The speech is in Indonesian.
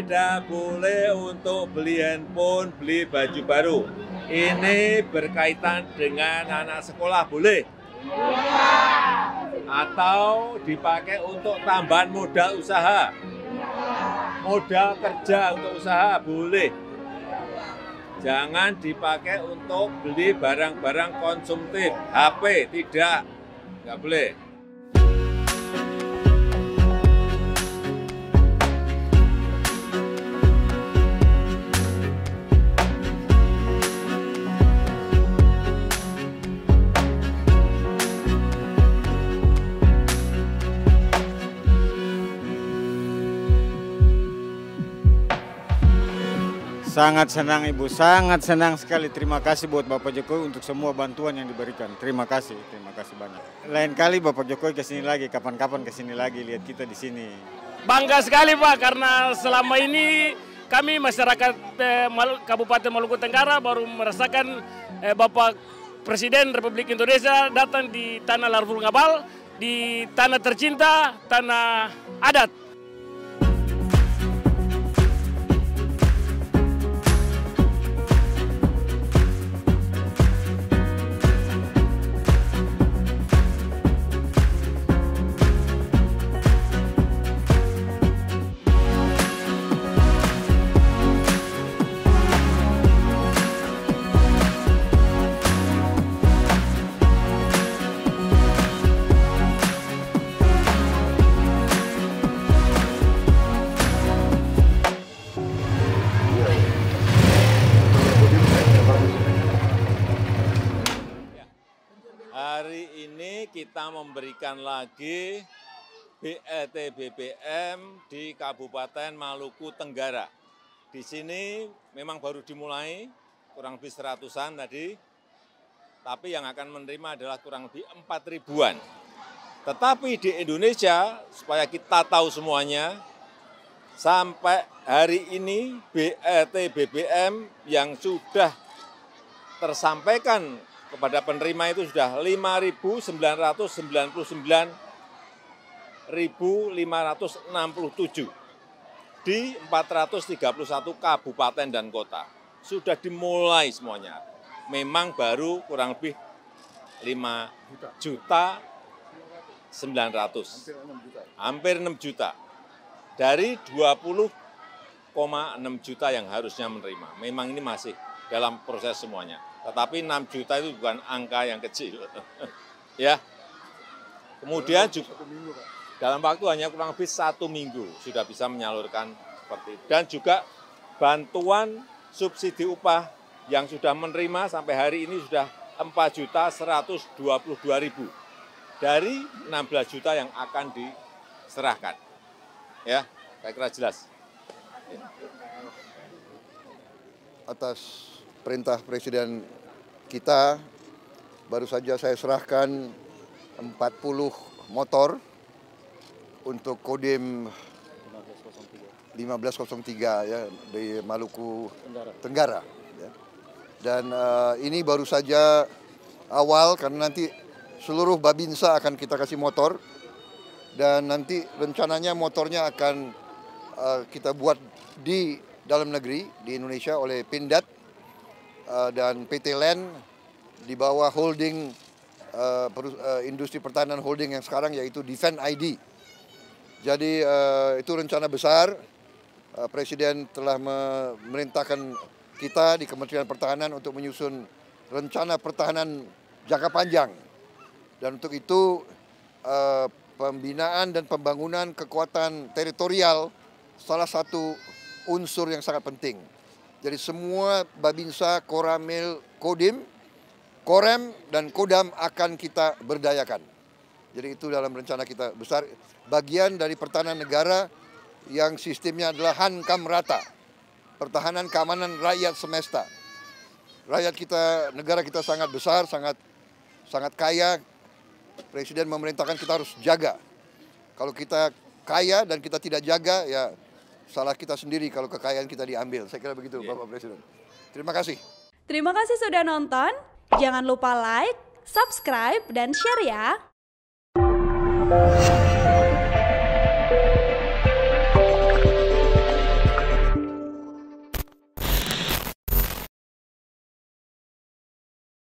sepeda, boleh untuk beli handphone, beli baju baru. Ini berkaitan dengan anak sekolah, boleh? Atau dipakai untuk tambahan modal usaha. Modal kerja untuk usaha, boleh. Jangan dipakai untuk beli barang-barang konsumtif. HP, tidak. Nggak boleh. Sangat senang Ibu, sangat senang sekali. Terima kasih buat Bapak Jokowi untuk semua bantuan yang diberikan. Terima kasih banyak. Lain kali Bapak Jokowi kesini lagi, kapan-kapan kesini lagi, lihat kita di sini. Bangga sekali Pak, karena selama ini kami masyarakat Kabupaten Maluku Tenggara baru merasakan Bapak Presiden Republik Indonesia datang di tanah Larvul Ngabal, di tanah tercinta, tanah adat. Hari ini kita memberikan lagi BLT BBM di Kabupaten Maluku Tenggara. Di sini memang baru dimulai, kurang lebih 100-an tadi, tapi yang akan menerima adalah kurang lebih 4 ribuan. Tetapi di Indonesia, supaya kita tahu semuanya, sampai hari ini BLT BBM yang sudah tersampaikan kepada penerima itu sudah 5.999.567 di 431 kabupaten dan kota. Sudah dimulai semuanya. Memang baru kurang lebih 5.900.000. Hampir 6 juta. Dari 20,6 juta yang harusnya menerima. Memang ini masih dalam proses semuanya. Tetapi 6 juta itu bukan angka yang kecil. Ya. Kemudian juga dalam waktu hanya kurang lebih 1 minggu sudah bisa menyalurkan seperti itu. Dan juga bantuan subsidi upah yang sudah menerima sampai hari ini sudah 4.122.000 dari 16 juta yang akan diserahkan. Ya, saya kira jelas. Atas perintah Presiden kita, baru saja saya serahkan 40 motor untuk Kodim 1503 ya, di Maluku Tenggara. Ya. Dan ini baru saja awal, karena nanti seluruh Babinsa akan kita kasih motor. Dan nanti rencananya motornya akan kita buat di dalam negeri, di Indonesia oleh Pindad dan PT LAN di bawah holding industri pertahanan holding yang sekarang, yaitu Defend ID. Jadi itu rencana besar. Presiden telah memerintahkan kita di Kementerian Pertahanan untuk menyusun rencana pertahanan jangka panjang. Dan untuk itu pembinaan dan pembangunan kekuatan teritorial salah satu unsur yang sangat penting. Jadi semua Babinsa, Koramil, Kodim, Korem, dan Kodam akan kita berdayakan. Jadi itu dalam rencana kita besar. Bagian dari pertahanan negara yang sistemnya adalah hankam rata. Pertahanan keamanan rakyat semesta. Rakyat kita, negara kita sangat besar, sangat kaya. Presiden memerintahkan kita harus jaga. Kalau kita kaya dan kita tidak jaga, ya salah kita sendiri kalau kekayaan kita diambil. Saya kira begitu, Bapak Presiden. Terima kasih. Terima kasih sudah nonton. Jangan lupa like, subscribe, dan share ya.